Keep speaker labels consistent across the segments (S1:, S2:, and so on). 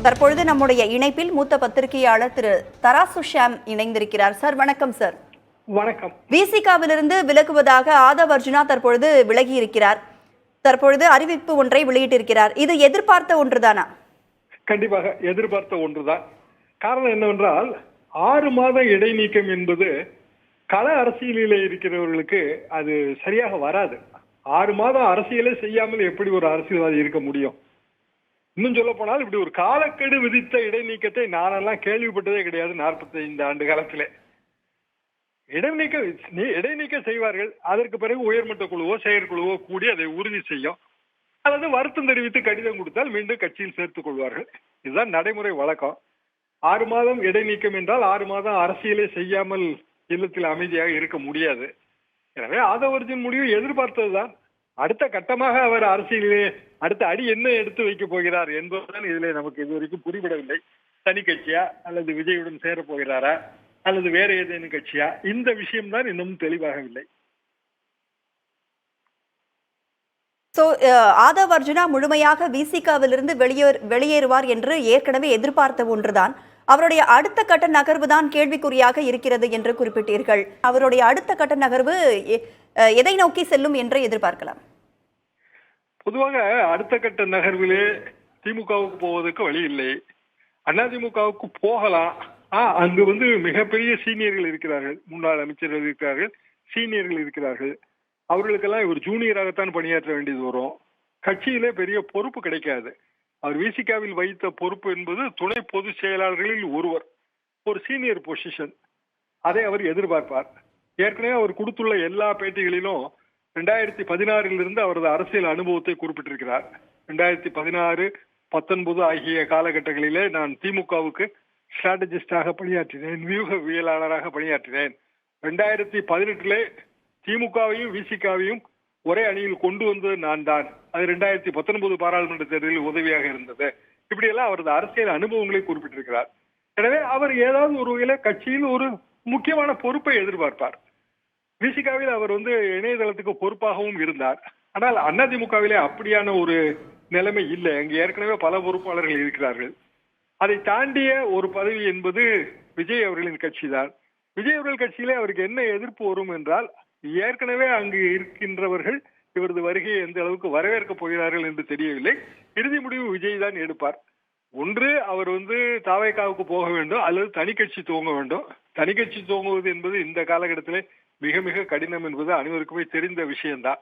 S1: தற்பொழுது நம்முடைய இணைப்பில் மூத்த பத்திரிகையாளர் திரு தராசு ஷாம் இணைந்திருக்கிறார். சார் வணக்கம். சார்
S2: வணக்கம்.
S1: விசிகாவிலிருந்து விலகுவதாக ஆதவ் அர்ஜுனா தற்பொழுது விலகி இருக்கிறார். தற்பொழுது அறிவிப்பு ஒன்றை வெளியிட்டிருக்கிறார். இது எதிர்பார்த்த ஒன்றுதானா?
S2: கண்டிப்பாக எதிர்பார்த்த ஒன்றுதான். காரணம் என்னவென்றால் 6 மாத இடைநீக்கம் என்பது கள அரசியலிலே இருக்கிறவர்களுக்கு அது சரியாக வராது. 6 மாதம் அரசியலே செய்யாமல் எப்படி ஒரு அரசியல்வாதி இருக்க முடியும்? இன்னும் சொல்ல போனால் இப்படி ஒரு காலக்கெடு விதித்த இடைநீக்கத்தை நானெல்லாம் கேள்விப்பட்டதே கிடையாது 45 ஆண்டு காலத்திலே. இடைநீக்கம் செய்வார்கள். அதற்கு பிறகு உயர்மட்ட குழுவோ செயற்குழுவோ கூடி அதை உறுதி செய்யும். அல்லது வருத்தம் தெரிவித்து கடிதம் கொடுத்தால் மீண்டும் கட்சியில் சேர்த்துக் கொள்வார்கள். இதுதான் நடைமுறை வழக்கம். 6 மாதம் இடைநீக்கம் என்றால் 6 மாதம் அரசியலே செய்யாமல் இல்லத்தில் அமைதியாக இருக்க முடியாது. எனவே ஆதவ் அர்ஜுன் முடிவு எதிர்பார்த்ததுதான். அடுத்த கட்டமாக அவர் அரசியலிலே அடுத்த அடி என்ன எடுத்து வைக்க போகிறார் என்பதுதான் இதிலே நமக்கு இதுவரைக்கும் புரிபடவில்லை. தனி கட்சியா அல்லது விஜயுடன் சேர போகிறாரா அல்லது வேற ஏதேனும் கட்சியா, இந்த விஷயம்தான் இன்னமும் தெளிவாகவில்லை.
S1: ஆதவ் அர்ஜுனா முழுமையாக விசிகாவிலிருந்து வெளியேறுவார் என்று ஏற்கனவே எதிர்பார்த்த ஒன்றுதான். அவருடைய அடுத்த கட்ட நகர்வு தான் கேள்விக்குறியாக இருக்கிறது என்று குறிப்பிட்டீர்கள். அவருடைய அடுத்த கட்ட நகர்வு எதை நோக்கி செல்லும் என்று எதிர்பார்க்கலாம்?
S2: பொதுவாக அடுத்த கட்ட நகர்விலே திமுகவுக்கு போவதற்கு வழி இல்லை. அதிமுகவுக்கு போகலாம். அங்கு மிகப்பெரிய சீனியர்கள் இருக்கிறார்கள், முன்னாள் அமைச்சர்கள் இருக்கிறார்கள், சீனியர்கள் இருக்கிறார்கள். அவர்களுக்கெல்லாம் இவர் ஜூனியராகத்தான் பணியாற்ற வேண்டியது வரும். கட்சியிலே பெரிய பொறுப்பு கிடைக்காது. அவர் விசிகாவில் வைத்த பொறுப்பு என்பது துணை பொதுச் செயலாளர்களில் ஒருவர், ஒரு சீனியர் பொசிஷன். அதை அவர் எதிர்பார்ப்பார். ஏற்கனவே அவர் கொடுத்துள்ள எல்லா பேட்டிகளிலும் 2016 அவரது அரசியல் அனுபவத்தை குறிப்பிட்டிருக்கிறார். 2016, 19 ஆகிய காலகட்டங்களிலே நான் திமுகவுக்கு ஸ்ட்ராட்டஜிஸ்டாக பணியாற்றினேன், வியூகவியலாளராக பணியாற்றினேன். 2018 திமுகவையும் விசிகாவையும் ஒரே அணியில் கொண்டு வந்தது நான் தான். அது 2019 பாராளுமன்ற தேர்தலில் உதவியாக இருந்தது. இப்படியெல்லாம் அவரது அரசியல் அனுபவங்களை குறிப்பிட்டிருக்கிறார். எனவே அவர் ஏதாவது ஒரு வகையில கட்சியில் ஒரு முக்கியமான பொறுப்பை எதிர்பார்ப்பார். விசிகாவில் அவர் இணையதளத்துக்கு பொறுப்பாகவும் இருந்தார். ஆனால் அதிமுகவிலே அப்படியான ஒரு நிலைமை இல்லை. அங்கு ஏற்கனவே பல பொறுப்பாளர்கள் இருக்கிறார்கள். அதை தாண்டிய ஒரு பதவி என்பது விஜய் அவர்களின் கட்சி தான். விஜய் அவர்கள் கட்சியிலே அவருக்கு என்ன எதிர்ப்பு வரும் என்றால், ஏற்கனவே அங்கு இருக்கின்றவர்கள் இவரது வருகையை எந்த அளவுக்கு வரவேற்கப் போகிறார்கள் என்று தெரியவில்லை. இறுதி முடிவு விஜய் தான் எடுப்பார். ஒன்று அவர் தாவேகாவுக்கு போக வேண்டும் அல்லது தனி கட்சி துவங்க வேண்டும். தனி கட்சி துவங்குவது என்பது இந்த காலகட்டத்திலே மிக மிக கடினம் என்பது அனைவருக்குமே தெரிந்த விஷயம்தான்.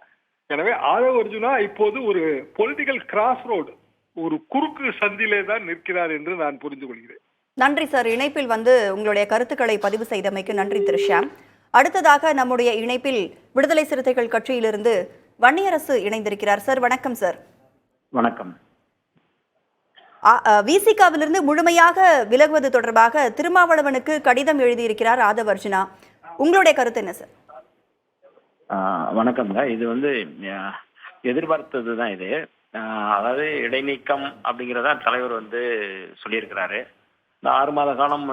S2: எனவே ஆதவ் அர்ஜுனா இப்போது ஒரு பொலிட்டிக்கல் கிராஸ் ரோடு, ஒரு குறுக்கு சந்திலே தான் நிற்கிறார் என்று நான் புரிந்து கொள்கிறேன்.
S1: நன்றி சார். இணைப்பில் உங்களுடைய கருத்துக்களை பதிவு செய்தமைக்கு நன்றி திரு ஷியாம். அடுத்ததாக நம்முடைய இணைப்பில் விடுதலை சிறுத்தைகள் கட்சியிலிருந்து வன்னியரசு இணைந்திருக்கிறார். சார் வணக்கம். சார்
S3: வணக்கம்.
S1: விசிகாவிலிருந்து முழுமையாக விலகுவது தொடர்பாக திருமாவளவனுக்கு கடிதம் எழுதியிருக்கிறார் ஆதவ் அர்ஜுனா. உங்களுடைய கருத்து என்ன சார்?
S3: வணக்கம்ங்க. இது எதிர்பார்த்தது தான். இது அதாவது இடைநீக்கம் அப்படிங்கிறதா தலைவர் சொல்லியிருக்கிறாரு. இந்த 6 மாத காலம்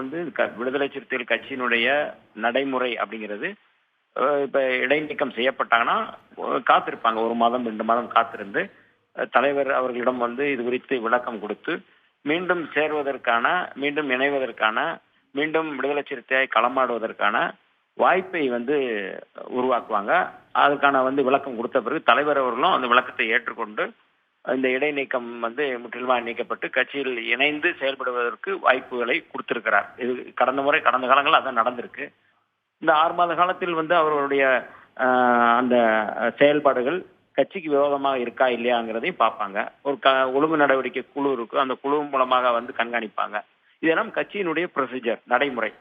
S3: விடுதலை சிறுத்தைகள் கட்சியினுடைய நடைமுறை அப்படிங்கிறது, இப்ப இடைநீக்கம் செய்யப்பட்டாங்கன்னா காத்திருப்பாங்க. 1 மாதம் 2 மாதம் காத்திருந்து தலைவர் அவர்களிடம் இது குறித்து விளக்கம் கொடுத்து மீண்டும் சேர்வதற்கான, மீண்டும் இணைவதற்கான, மீண்டும் விடுதலை சிறுத்தையாய் களமாடுவதற்கான வாய்ப்பை உருவாக்குவாங்க. அதுக்கான விளக்கம் கொடுத்த பிறகு தலைவர் அவர்களும் அந்த விளக்கத்தை ஏற்றுக்கொண்டு இந்த இடைநீக்கம் முற்றிலுமாக நீக்கப்பட்டு கட்சியில் இணைந்து செயல்படுவதற்கு வாய்ப்புகளை கொடுத்திருக்கிறார். இது கடந்த காலங்கள் அதான் நடந்திருக்கு. இந்த 6 மாத காலத்தில் அவர்களுடைய அந்த செயல்பாடுகள் கட்சிக்கு விரோதமாக இருக்கா இல்லையாங்கிறதையும் பார்ப்பாங்க. ஒரு ஒழுங்கு நடவடிக்கை குழு இருக்கு, அந்த குழு மூலமாக கண்காணிப்பாங்க. இதெல்லாம் கட்சியினுடைய ப்ரொசீஜர், நடைமுறை.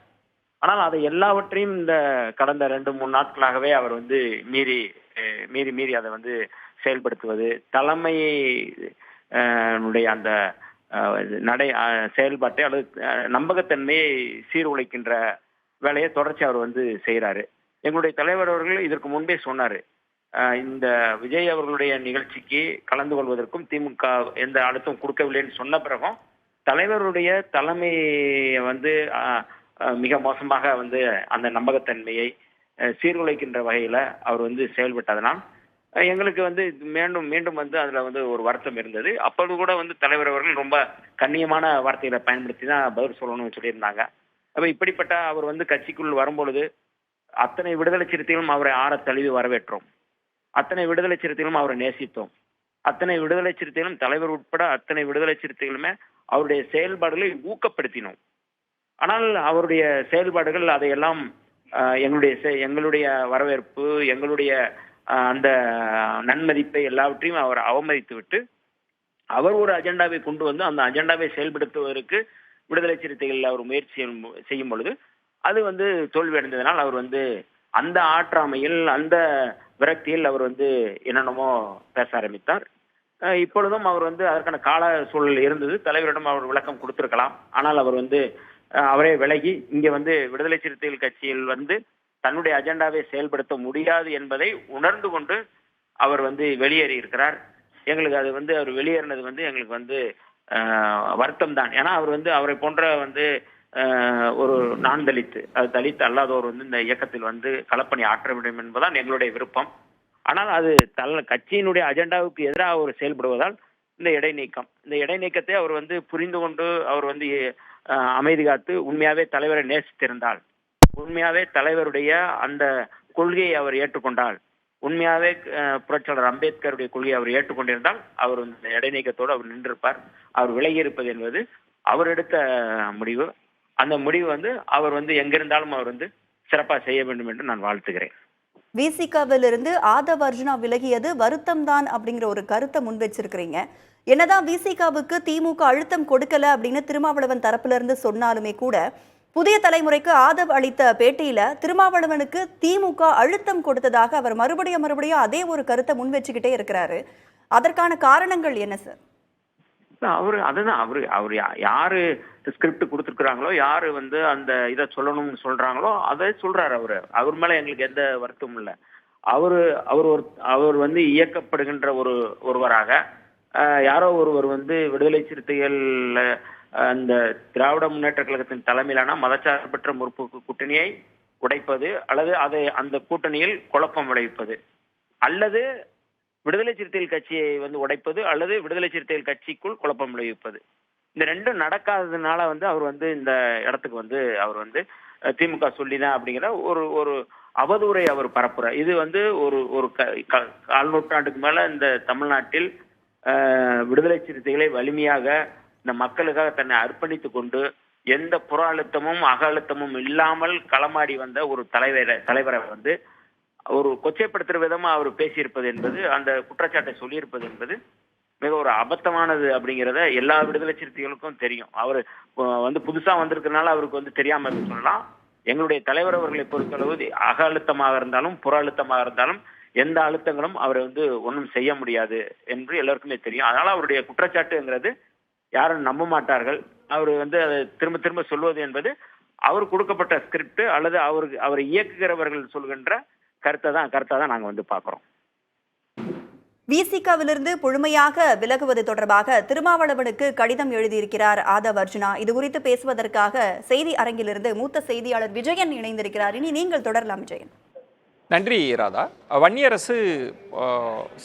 S3: ஆனால் அதை எல்லாவற்றையும் இந்த கடந்த 2-3 நாட்களாகவே அவர் மீறி அதை செயல்படுத்துவது, தலைமையை அந்த செயல்பாட்டை அல்லது நம்பகத்தன்மையை சீர்குலைக்கின்ற வேலையை தொடர்ச்சி அவர் செய்யறாரு. எங்களுடைய தலைவர் அவர்கள் இதற்கு முன்பே சொன்னாரு, இந்த விஜய் அவர்களுடைய நிகழ்ச்சிக்கு கலந்து கொள்வதற்கும் திமுக எந்த அழுத்தம் கொடுக்கவில்லைன்னு சொன்ன பிறகும் தலைவருடைய தலைமையை மிக மோசமாக அந்த நம்பகத்தன்மையை சீர்குலைக்கின்ற வகையில அவர் செயல்பட்டதனால் எங்களுக்கு வந்து மீண்டும் மீண்டும் வந்து அதுல வந்து ஒரு வருத்தம் இருந்தது. அப்பொழுது கூட வந்து தலைவர் அவர்கள் ரொம்ப கண்ணியமான வார்த்தைகளை பயன்படுத்தி தான் பதில் சொல்லணும்னு சொல்லியிருந்தாங்க. அப்ப இப்படிப்பட்ட அவர் வந்து கட்சிக்குள் வரும்பொழுது அத்தனை விடுதலை சிறுத்தைகளும் அவரை ஆற தழுவி வரவேற்றோம். அத்தனை விடுதலை சிறுத்தைகளும் அவரை நேசித்தோம். அத்தனை விடுதலை சிறுத்தைகளும் தலைவர் உட்பட அத்தனை விடுதலை சிறுத்தைகளுமே அவருடைய செயல்பாடுகளை ஊக்கப்படுத்தினோம். ஆனால் அவருடைய செயல்பாடுகள் அதையெல்லாம் எங்களுடைய வரவேற்பு, எங்களுடைய அந்த நன்மதிப்பை எல்லாவற்றையும் அவர் அவமதித்து விட்டு அவர் ஒரு அஜெண்டாவை கொண்டு வந்து அந்த அஜெண்டாவை செயல்படுத்துவதற்கு விடுதலை சிறுத்தைகள் அவர் முயற்சி செய்யும் பொழுது அது வந்து தோல்வி அடைந்ததனால் அவர் வந்து அந்த ஆற்றாமையில் அந்த விரக்தியில் அவர் வந்து என்னென்னமோ பேச ஆரம்பித்தார். இப்பொழுதும் அவர் வந்து அதற்கான கால சூழல் இருந்தது. தலைவரிடம் அவர் விளக்கம் கொடுத்திருக்கலாம். ஆனால் அவர் வந்து அவரே விலகி இங்கே வந்து விடுதலை சிறுத்தைகள் கட்சியில் வந்து தன்னுடைய அஜெண்டாவை செயல்படுத்த முடியாது என்பதை உணர்ந்து கொண்டு அவர் வந்து வெளியேறி இருக்கிறார். எங்களுக்கு அது வந்து அவர் வெளியேறினது வந்து எங்களுக்கு வந்து வருத்தம் தான். ஏன்னா அவர் வந்து அவரை போன்ற வந்து ஒரு நான் தலித், அது தலித் அல்லாதவர் வந்து இந்த இயக்கத்தில் வந்து களப்பணி ஆற்ற வேண்டும் என்பதுதான் எங்களுடைய விருப்பம். ஆனால் அது கட்சியினுடைய அஜெண்டாவுக்கு எதிராக அவர் செயல்படுவதால் இந்த இடைநீக்கத்தை அவர் வந்து புரிந்து கொண்டு அவர் வந்து அமைதி காத்து உண்மையாவே தலைவரை நேசித்திருந்தால், உண்மையாவே தலைவருடைய அந்த கொள்கையை அவர் ஏற்றுக்கொண்டால், உண்மையாவே புரட்சியாளர் அம்பேத்கருடைய கொள்கையை அவர் ஏற்றுக்கொண்டிருந்தால் அவர் இந்த இடைநீக்கத்தோடு அவர் நின்றிருப்பார். அவர் விலகி இருப்பது என்பது அவர் எடுத்த முடிவு. அந்த முடிவு வந்து அவர் வந்து எங்கிருந்தாலும் அவர் வந்து சிறப்பாக செய்ய வேண்டும் என்று நான் வாழ்த்துகிறேன்.
S1: விசிகாவிலிருந்து ஆதவ் அர்ஜுனா விலகியது வருத்தம் தான் அப்படிங்கிற ஒரு கருத்தை முன் வச்சிருக்கிறீங்க. என்னதான் விசிகாவுக்கு திமுக அழுத்தம் கொடுக்கல அப்படின்னு திருமாவளவன் தரப்புல இருந்து சொன்னாலுமே கூட புதிய தலைமுறைக்கு ஆதவ் அளித்த பேட்டியில திருமாவளவனுக்கு திமுக அழுத்தம் கொடுத்ததாக அவர் மறுபடியும் அதே ஒரு கருத்தை முன் வச்சுக்கிட்டே இருக்கிறாரு. அதற்கான காரணங்கள் என்ன சார்?
S3: அதுதான் அவரு யாரு ஸ்கிரிப்ட் கொடுத்துருக்குறாங்களோ, யாரு வந்து அந்த இதை சொல்லணும்னு சொல்றாங்களோ அதை சொல்றாரு. அவர் மேல எங்களுக்கு எந்த வருத்தமும் இல்லை. அவர் வந்து இயக்கப்படுகின்ற ஒருவராக யாரோ ஒருவர் வந்து விடுதலை சிறுத்தைகள் அந்த திராவிட முன்னேற்ற கழகத்தின் தலைமையிலான மதச்சார்பற்ற முற்போக்கு கூட்டணியை உடைப்பது, அல்லது அந்த கூட்டணியில் குழப்பம் விளைவிப்பது, அல்லது விடுதலை சிறுத்தைகள் கட்சியை வந்து உடைப்பது, அல்லது விடுதலை சிறுத்தைகள் கட்சிக்குள் குழப்பம் விளைவிப்பது, இந்த ரெண்டும் நடக்காததுனால வந்து அவர் வந்து இந்த இடத்துக்கு வந்து அவர் வந்து திமுக சொல்லிதான் அப்படிங்கிற ஒரு அவதூறை அவர் பரப்புறார். இது வந்து ஒரு கால் நூற்றாண்டுக்கு மேல இந்த தமிழ்நாட்டில் விடுதலை சிறுத்தைகளை வலிமையாக இந்த மக்களுக்காக தன்னை அர்ப்பணித்துக் கொண்டு எந்த புற அழுத்தமும் அக அழுத்தமும் இல்லாமல் களமாடி வந்த ஒரு தலைவரை வந்து ஒரு கொச்சைப்படுத்துற விதமா அவர் பேசியிருப்பது என்பது, அந்த குற்றச்சாட்டை சொல்லியிருப்பது என்பது மிக ஒரு அபத்தமானது அப்படிங்கிறத எல்லா விடுதலை சிறுத்தைகளுக்கும் தெரியும். அவர் வந்து புதுசா வந்திருக்கிறதுனால அவருக்கு வந்து தெரியாம சொல்லலாம். எங்களுடைய தலைவர் அவர்களை பொறுத்தளவு அக அழுத்தமாக இருந்தாலும் புற அழுத்தமாக இருந்தாலும் எந்த அழுத்தங்களும் அவரை வந்து ஒன்றும் செய்ய முடியாது என்று எல்லாருக்குமே தெரியும். அதனால அவருடைய குற்றச்சாட்டுங்கிறது யாரும் நம்ப மாட்டார்கள். அவர் வந்து அதை திரும்ப திரும்ப சொல்வது என்பது அவர் கொடுக்கப்பட்ட ஸ்கிரிப்ட் அல்லது அவரை இயக்குகிறவர்கள் சொல்கின்ற கருத்தை தான் நாங்க வந்து பார்க்கிறோம்.
S1: விசிகாவிலிருந்து முழுமையாக விலகுவது தொடர்பாக திருமாவளவனுக்கு கடிதம் எழுதியிருக்கிறார் ஆதவ் அர்ஜுனா. இது குறித்து பேசுவதற்காக செய்தி அரங்கிலிருந்து மூத்த செய்தியாளர் விஜயன் இணைந்திருக்கிறார். இனி நீங்கள் தொடரலாம் விஜயன்.
S4: நன்றி ராதா. வன்னியரசு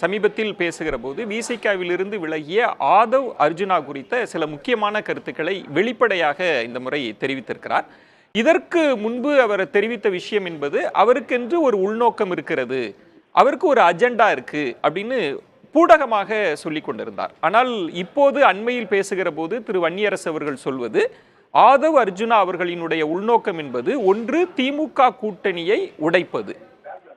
S4: சமீபத்தில் பேசுகிற போது விசிகாவிலிருந்து விலகிய ஆதவ் அர்ஜுனா குறித்த சில முக்கியமான கருத்துக்களை வெளிப்படையாக இந்த முறை தெரிவித்திருக்கிறார். இதற்கு முன்பு அவர் தெரிவித்த விஷயம் என்பது அவருக்கென்று ஒரு உள்நோக்கம் இருக்கிறது, அவருக்கு ஒரு அஜெண்டா இருக்கு அப்படின்னு பூடகமாக சொல்லி கொண்டிருந்தார். ஆனால் இப்போது அண்மையில் பேசுகிற போது திரு வன்னியரசு அவர்கள் சொல்வது ஆதவ் அர்ஜுனா அவர்களினுடைய உள்நோக்கம் என்பது ஒன்று திமுக கூட்டணியை உடைப்பது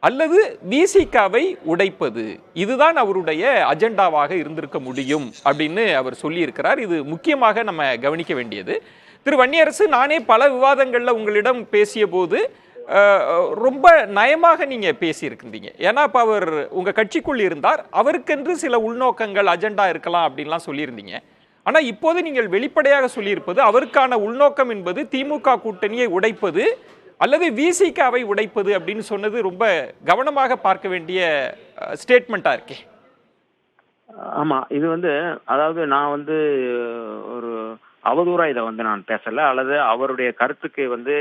S4: அல்லது விசிகாவை உடைப்பது, இதுதான் அவருடைய அஜெண்டாவாக இருந்திருக்க முடியும் அப்படின்னு அவர் சொல்லியிருக்கிறார். இது முக்கியமாக நம்ம கவனிக்க வேண்டியது. திரு வன்னியரசு, நானே பல விவாதங்களில் உங்களிடம் பேசிய போது ரொம்ப நயமாக நீங்க பேசியிருக்கிறீங்க. ஏன்னா இப்போ அவர் உங்க கட்சிக்குள் இருந்தார், அவருக்கென்று சில உள்நோக்கங்கள் அஜெண்டா இருக்கலாம் அப்படின்லாம் சொல்லியிருந்தீங்க. ஆனால் இப்போது நீங்கள் வெளிப்படையாக சொல்லியிருப்பது அவருக்கான உள்நோக்கம் என்பது திமுக கூட்டணியை உடைப்பது அல்லது விசிகாவை உடைப்பது அப்படின்னு சொன்னது ரொம்ப கவனமாக பார்க்க வேண்டிய ஸ்டேட்மெண்டா இருக்கே.
S3: ஆமா, இது வந்து அதாவது நான் வந்து ஒரு அவதூறா இதை வந்து நான் பேசல, அல்லது அவருடைய கருத்துக்கு வந்து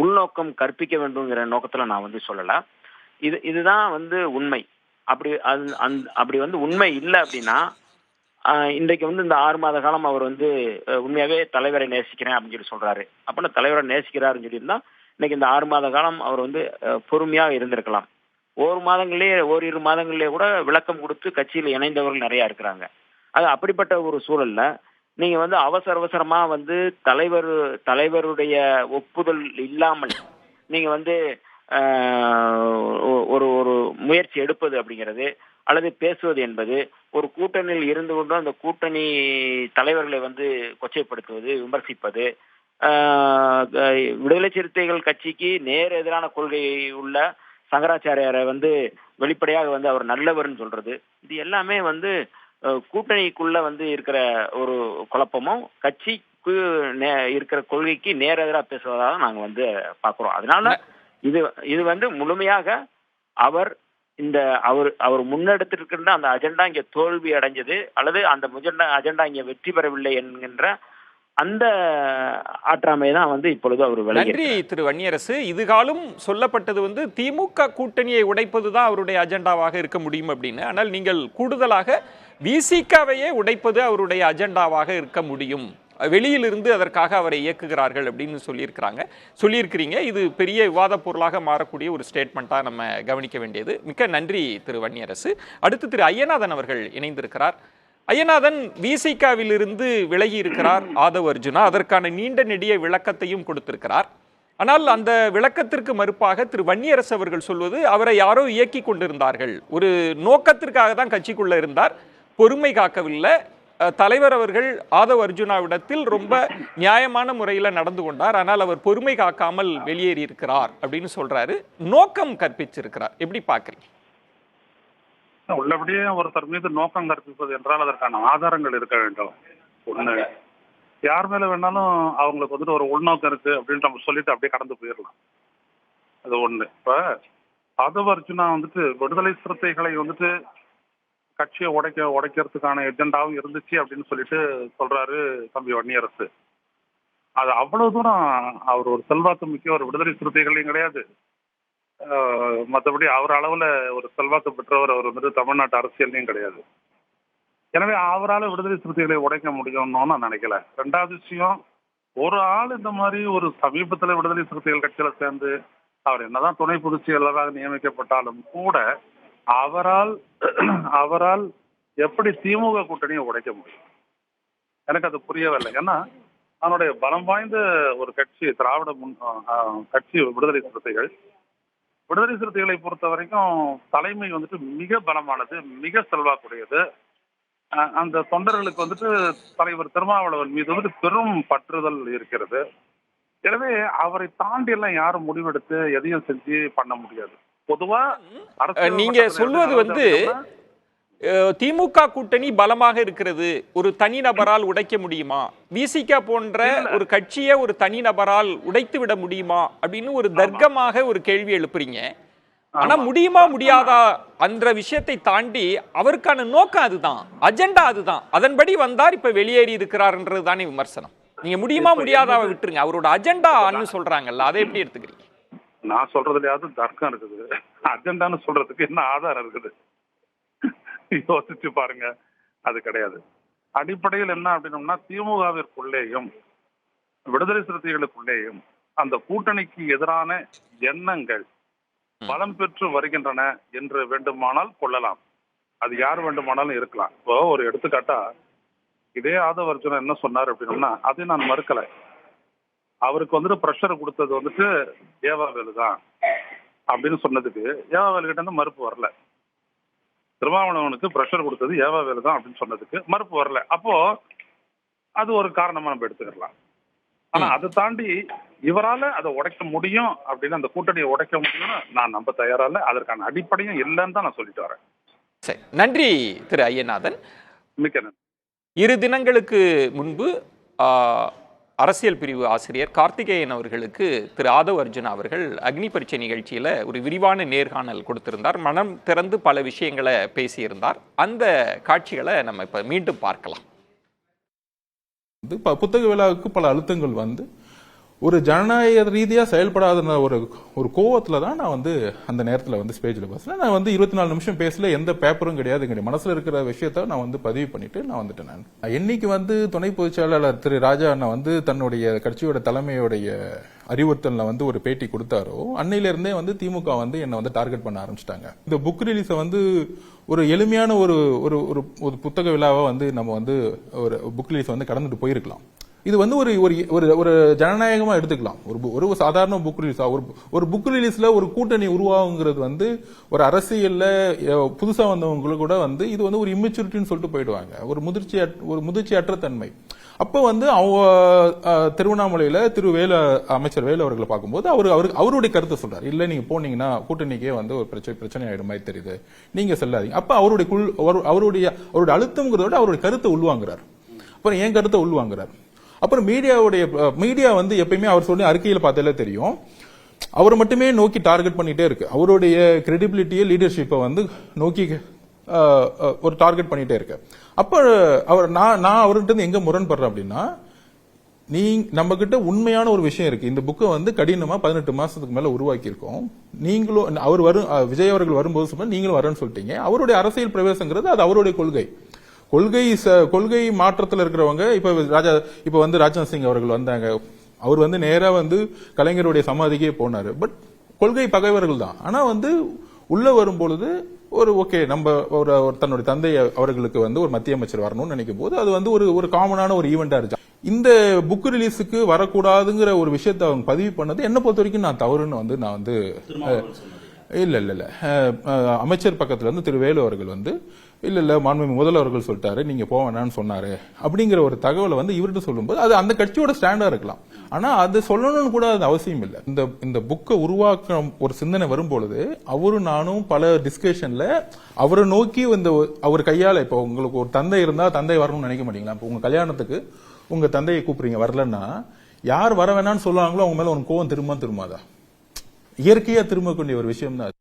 S3: உள்நோக்கம் கற்பிக்க வேண்டும்ங்கிற நோக்கத்துல நான் வந்து சொல்லல. இதுதான் வந்து உண்மை. அப்படி வந்து உண்மை இல்லை அப்படின்னா இன்றைக்கு வந்து இந்த 6 மாத காலம் அவர் வந்து உண்மையாவே தலைவரை நேசிக்கிறேன் அப்படின்னு சொல்லி சொல்றாரு. அப்படின்னா தலைவரை நேசிக்கிறாருன்னு சொல்லியிருந்தா இன்னைக்கு இந்த 6 மாத காலம் அவர் வந்து பொறுமையா இருந்திருக்கலாம். ஓரிரு மாதங்களிலே கூட விளக்கம் கொடுத்து கட்சியில் இணைந்தவர்கள் நிறைய இருக்கிறாங்க. அது அப்படிப்பட்ட ஒரு சூழல்ல நீங்க வந்து அவசரமா வந்து தலைவருடைய ஒப்புதல் இல்லாமல் நீங்க வந்து ஒரு ஒரு முயற்சி எடுப்பது அப்படிங்கிறது அல்லது பேசுவது என்பது ஒரு கூட்டணியில் இருந்து கொண்டு அந்த கூட்டணி தலைவர்களை வந்து கொச்சைப்படுத்துவது, விமர்சிப்பது, விடுதலை சிறுத்தைகள் கட்சிக்கு நேர் எதிரான கொள்கை உள்ள சங்கராச்சாரியாரை வந்து வெளிப்படையாக வந்து அவர் நல்லவர்னு சொல்றது, இது எல்லாமே வந்து கூட்டணிக்குள்ள வந்து இருக்கிற ஒரு குழப்பமும் கட்சிக்கு இருக்கிற கொள்கைக்கு நேர் எதிராக பேசுவதாக நாங்க வந்து பாக்குறோம். அதனால இது வந்து முழுமையாக அவர் முன்னெடுத்திருக்கின்ற அந்த அஜெண்டா இங்க தோல்வி அடைஞ்சது அல்லது அந்த அஜெண்டா இங்க வெற்றி பெறவில்லை என்கின்ற அந்த ஆற்றாமை தான் வந்து இப்பொழுது அவர்
S4: நன்றி திரு வன்னியரசு. இதுகாலும் சொல்லப்பட்டது வந்து திமுக கூட்டணியை உடைப்பதுதான் அவருடைய அஜெண்டாவாக இருக்க முடியும் அப்படின்னு. ஆனால் நீங்கள் கூடுதலாக விசிகாவையே உடைப்பது அவருடைய அஜெண்டாவாக இருக்க முடியும், வெளியிலிருந்து அதற்காக அவரை இயக்குகிறார்கள் அப்படின்னு சொல்லியிருக்கிறீங்க. இது பெரிய விவாத பொருளாக மாறக்கூடிய ஒரு ஸ்டேட்மெண்ட்டாக நம்ம கவனிக்க வேண்டியது. மிக்க நன்றி திரு வன்னியரசு. அடுத்து திரு ஐயநாதன் அவர்கள் இணைந்திருக்கிறார். ஐயநாதன் விசிகாவிலிருந்து விலகி இருக்கிறார் ஆதவ் அர்ஜுனா. அதற்கான நீண்ட நெடிய விளக்கத்தையும் கொடுத்திருக்கிறார். ஆனால் அந்த விளக்கத்திற்கு மறுப்பாக திரு வன்னியரசு அவர்கள் சொல்வது அவரை யாரோ இயக்கி கொண்டிருந்தார்கள், ஒரு நோக்கத்திற்காக தான் கட்சிக்குள்ள இருந்தார், பொறுமை காக்கவில்லை. தலைவர் அவர்கள் ஆதவ் அர்ஜுனாவிடத்தில் ரொம்ப நியாயமான முறையில் நடந்து கொண்டார், ஆனால் அவர் பொறுமை காக்காமல் வெளியேறி இருக்கிறார் அப்படின்னு சொல்றாரு. நோக்கம் கற்பிச்சிருக்கிறார். எப்படி பார்க்குறீங்க?
S5: உள்ளபடியே ஒருத்தர் மீது நோக்கம் கற்பிப்பது என்றால் அதற்கான ஆதாரங்கள் இருக்க வேண்டும். ஒண்ணு, யார் மேல வேணாலும் அவங்களுக்கு வந்துட்டு ஒரு உள்நோக்கம் இருக்கு அப்படின்னு நம்ம சொல்லிட்டு அப்படியே கடந்து போயிடலாம். அது ஒண்ணு. இப்ப ஆதவ் அர்ஜுனா வந்துட்டு விடுதலை சிறுத்தைகளை வந்துட்டு கட்சியை உடைக்கிறதுக்கான எஜெண்டாவும் இருந்துச்சு அப்படின்னு சொல்லிட்டு சொல்றாரு தம்பி வன்னியரசு. அது அவ்வளவு தூரம் அவர் ஒரு செல்வாக்கு மிக்க ஒரு விடுதலை சிறுத்தைகளையும் கிடையாது, மற்றபடி அவர் அளவுல ஒரு செல்வாக்கு பெற்றவர் அவர் வந்துட்டு தமிழ்நாட்டு அரசியல்லையும் கிடையாது. எனவே அவரால் விடுதலை சிறுத்தைகளை உடைக்க முடியும்னு நான் நினைக்கல. ரெண்டாவது விஷயம், ஒரு ஆள் இந்த மாதிரி ஒரு சமீபத்தில் விடுதலை சிறுத்தைகள் கட்சியில சேர்ந்து அவர் என்னதான் துணை பொதுச் செயலராக நியமிக்கப்பட்டாலும் கூட அவரால் எப்படி திமுக கூட்டணியை உடைக்க முடியும்? எனக்கு அது புரியவில்லை. ஏன்னா அவனுடைய பலம் வாய்ந்த ஒரு கட்சி திராவிட கட்சி விடுதலை சிறுத்தைகளை பொறுத்த வரைக்கும் தலைமை வந்துட்டு மிக பலமானது, மிக செல்வாக்குடையது. அந்த தொண்டர்களுக்கு வந்துட்டு தலைவர் திருமாவளவன் மீது வந்துட்டு பெரும் பற்றுதல் இருக்கிறது. எனவே அவரை தாண்டி எல்லாம் யாரும் முடிவெடுத்து எதையும் செஞ்சு பண்ண முடியாது. பொதுவா
S4: நீங்க சொல்வது வந்து திமுக கூட்டணி பலமாக இருக்கிறது, ஒரு தனிநபரால் உடைக்க முடியுமா? விசிகா போன்ற ஒரு கட்சியை ஒரு தனிநபரால் உடைத்து விட முடியுமா அப்படின்னு ஒரு தர்க்கமாக ஒரு கேள்வி எழுப்புறீங்க. ஆனா முடியுமா முடியாதா அந்த விஷயத்தை தாண்டி அவருக்கான நோக்கம் அதுதான், அஜெண்டா அதுதான். அதன்படி வந்தார், இப்ப வெளியேறி இருக்கிறார்ன்றது தானே விமர்சனம். நீங்க முடியுமா முடியாதாவை விட்டுருங்க, அவரோட அஜெண்டான்னு சொல்றாங்கல்ல, அதை எப்படி எடுத்துக்கிறீங்க?
S5: நான் சொல்றதுலயாவது தர்க்கம் இருக்குது, அஜெண்டான்னு சொல்றதுக்கு என்ன ஆதாரம் இருக்குது? யோசிச்சு பாருங்க. அது கிடையாது. அடிப்படையில் என்ன அப்படின்னோம்னா, திமுகவிற்குள்ளேயும் விடுதலை சிறுத்தைகளுக்குள்ளேயும் அந்த கூட்டணிக்கு எதிரான எண்ணங்கள் பலம் பெற்று வருகின்றன என்று வேண்டுமானால் கொள்ளலாம். அது யார் வேண்டுமானாலும் இருக்கலாம். இப்போ ஒரு எடுத்துக்காட்டா இதே ஆதவ் அர்ஜுனா என்ன சொன்னார் அப்படின்னோம்னா, அதை நான் மறுக்கலை. அவருக்கு வந்துட்டு பிரஷர் கொடுத்தது வந்துட்டு ஏவாவேலு தான் அப்படின்னு சொன்னதுக்கு ஏவாவேலு கிட்ட இருந்து மறுப்பு வரல. திருமாவளவனுக்கு பிரஷர் கொடுத்தது ஏவாவேலு தான் அப்படின்னு சொன்னதுக்கு மறுப்பு வரல. அப்போ அது ஒரு காரணமா நம்ம எடுத்துக்கலாம். ஆனா அதை தாண்டி இவரால அதை உடைக்க முடியும் அப்படின்னு, அந்த கூட்டணியை உடைக்க முடியும்னு நான் நம்ப தயாரா இல்லை. அதற்கான அடிப்படையும் இல்லைன்னு தான் நான் சொல்லிட்டு வரேன்.
S4: சரி, நன்றி திரு ஐயநாதன்.
S5: மிக்க நன்றி.
S4: 2 தினங்களுக்கு முன்பு அரசியல் பிரிவு ஆசிரியர் கார்த்திகேயன் அவர்களுக்கு திரு ஆதவ் அர்ஜுனா அவர்கள் அக்னி பரீட்சை நிகழ்ச்சியில் ஒரு விரிவான நேர்காணல் கொடுத்திருந்தார். மனம் திறந்து பல விஷயங்களை பேசியிருந்தார். அந்த காட்சிகளை நம்ம இப்போ மீண்டும் பார்க்கலாம்.
S6: புத்தக விழாவுக்கு பல அழுத்தங்கள் வந்து ஒரு ஜனநாயக ரீதியா செயல்படாத ஒரு கோவத்துல தான் நான் வந்து அந்த நேரத்துல வந்து ஸ்டேஜ்ல பேசுறேன். நான் வந்து 24 நிமிஷம் பேசல, எந்த பேப்பரும் கிடையாது, எங்க மனசுல இருக்கிற விஷயத்த நான் வந்து பதிவு பண்ணிட்டு நான் வந்துட்டேன். நான் என்னைக்கு வந்து துணை பொதுச் செயலாளர் திரு ராஜா அண்ணா வந்து தன்னுடைய கட்சியோட தலைமையோடைய அறிவுறுத்தல்ல வந்து ஒரு பேட்டி கொடுத்தாரோ அன்னையில இருந்தே வந்து திமுக வந்து என்ன வந்து டார்கெட் பண்ண ஆரம்பிச்சிட்டாங்க. இந்த புக் ரிலீஸை வந்து ஒரு எளிமையான ஒரு ஒரு புத்தக விழாவை வந்து நம்ம வந்து ஒரு புக் ரிலீஸ் வந்து கடந்துட்டு போயிருக்கலாம். இது வந்து ஒரு ஒரு ஜனநாயகமா எடுத்துக்கலாம். ஒரு சாதாரண புக் ரிலீஸ், ஒரு புக் ரிலீஸ்ல ஒரு கூட்டணி உருவாகுங்கிறது வந்து ஒரு அரசியல்ல புதுசா வந்தவங்களுக்கு கூட வந்து இது வந்து ஒரு இம்மெச்சூரிட்டின்னு சொல்லிட்டு போயிடுவாங்க, ஒரு முதிர்ச்சியற்ற தன்மை. அப்ப வந்து திருவண்ணாமலையில அமைச்சர் வேலு அவர்களை பார்க்கும்போது அவருடைய கருத்தை சொல்றாரு, இல்ல நீங்க போனீங்கன்னா கூட்டணிக்கே வந்து ஒரு பிரச்சனை ஆயிடும் மாதிரி தெரியுது, நீங்க செல்லாதீங்க. அப்ப அவருடைய அழுத்தம்ங்கிறத விட அவருடைய கருத்தை உள்வாங்குறாரு. அப்புறம் என் கருத்தை உள்வாங்குறாரு. அப்புறம் மீடியா வந்து எப்பயுமே அவர் சொல்லி அறிக்கையில பார்த்தாலே தெரியும், அவரை மட்டுமே நோக்கி டார்கெட் பண்ணிட்டே இருக்கு. அவருடைய கிரெடிபிலிட்டியை லீடர்ஷிப்பை வந்து நோக்கி ஒரு டார்கெட் பண்ணிட்டே இருக்கு. அப்ப நான் அவர்கிட்ட இருந்து எங்க முரண்படுறேன் அப்படின்னா, நம்ம கிட்ட உண்மையான ஒரு விஷயம் இருக்கு. இந்த புக்கை வந்து கடினமா 18 மாசத்துக்கு மேல உருவாக்கி இருக்கோம். நீங்களும் விஜய் அவர்கள் வரும்போது சொன்னா நீங்களும் வரேன்னு சொல்லிட்டீங்க. அவருடைய அரசியல் பிரவேசங்கிறது அது அவருடைய கொள்கை மாற்றத்தில் இருக்கிறவங்க. இப்ப வந்து ராஜ்நாத் சிங் அவர்கள் வந்தாங்க, அவர் வந்து நேரா வந்து கலைஞருடைய சமாதிக்கே போனாரு. பட் கொள்கை பகைவர்கள் தான். ஆனா வந்து உள்ள வரும்பொழுது ஓகே நம்ம தன்னுடைய தந்தை அவர்களுக்கு வந்து ஒரு மத்திய அமைச்சர் வரணும்னு நினைக்கும் போது அது வந்து ஒரு காமனான ஒரு ஈவெண்டா இருந்துச்சு. இந்த புக் ரிலீஸுக்கு வரக்கூடாதுங்கிற ஒரு விஷயத்தை அவங்க பதிவு பண்ணது என்ன பொறுத்த வரைக்கும் நான் தவறுன்னு வந்து நான் வந்து இல்ல அமைச்சர் பக்கத்துல இருந்து திரு வேலு அவர்கள் வந்து இல்ல மாண்புமிகு முதல்வர்கள் சொல்லிட்டாரு, நீங்க போக வேணாம்னு சொன்னாரு அப்படிங்கிற ஒரு தகவலை வந்து இவர்கிட்ட சொல்லும்போது அது அந்த கட்சியோட ஸ்டாண்டா இருக்கலாம். ஆனா அது சொல்லணும்னு கூட அது அவசியம் இல்லை. இந்த புக்கை உருவாக்க ஒரு சிந்தனை வரும்பொழுது அவரும் நானும் பல டிஸ்கஷன்ல அவரை நோக்கி அவர் கையால, இப்போ உங்களுக்கு ஒரு தந்தை இருந்தா தந்தை வரணும்னு நினைக்க மாட்டீங்களா? இப்போ உங்க கல்யாணத்துக்கு உங்க தந்தையை கூப்பிடுறீங்க, வரலன்னா யார் வர வேணாம்னு சொல்லுவாங்களோ அவங்க மேல உனக்கு கோவம் திரும்பாதா? இயற்கையா திரும்பக்கூடிய ஒரு விஷயம் தான்.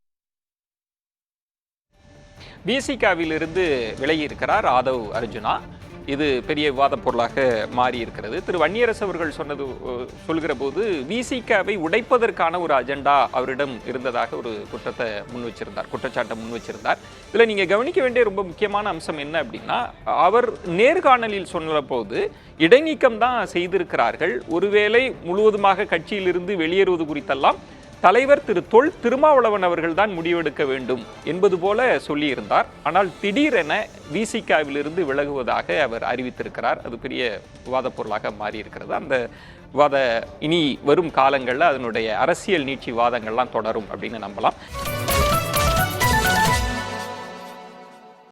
S4: விசிகாவிலிருந்து விலகி இருக்கிறார் ஆதவ் அர்ஜுனா. இது பெரிய விவாத பொருளாக மாறி இருக்கிறது. திரு வன்னியரசு அவர்கள் சொல்கிற போது விசிகாவை உடைப்பதற்கான ஒரு அஜெண்டா அவரிடம் இருந்ததாக ஒரு குற்றச்சாட்டை முன் வச்சிருந்தார். இதுல நீங்க கவனிக்க வேண்டிய ரொம்ப முக்கியமான அம்சம் என்ன அப்படின்னா, அவர் நேர்காணலில் சொன்ன போது இடைநீக்கம் தான் செய்திருக்கிறார்கள், ஒருவேளை முழுவதுமாக கட்சியிலிருந்து வெளியேறுவது குறித்தெல்லாம் தலைவர் திரு தொல் திருமாவளவன் அவர்கள் தான் முடிவெடுக்க வேண்டும் என்பது போல சொல்லியிருந்தார். ஆனால் திடீரென விசிகாவிலிருந்து விலகுவதாக அவர் அறிவித்திருக்கிறார். அது பெரிய விவாத பொருளாக மாறி இருக்கிறது. அந்த விவாத இனி வரும் காலங்களில் அதனுடைய அரசியல் நீட்சி வாதங்கள்லாம் தொடரும் அப்படின்னு நம்பலாம்.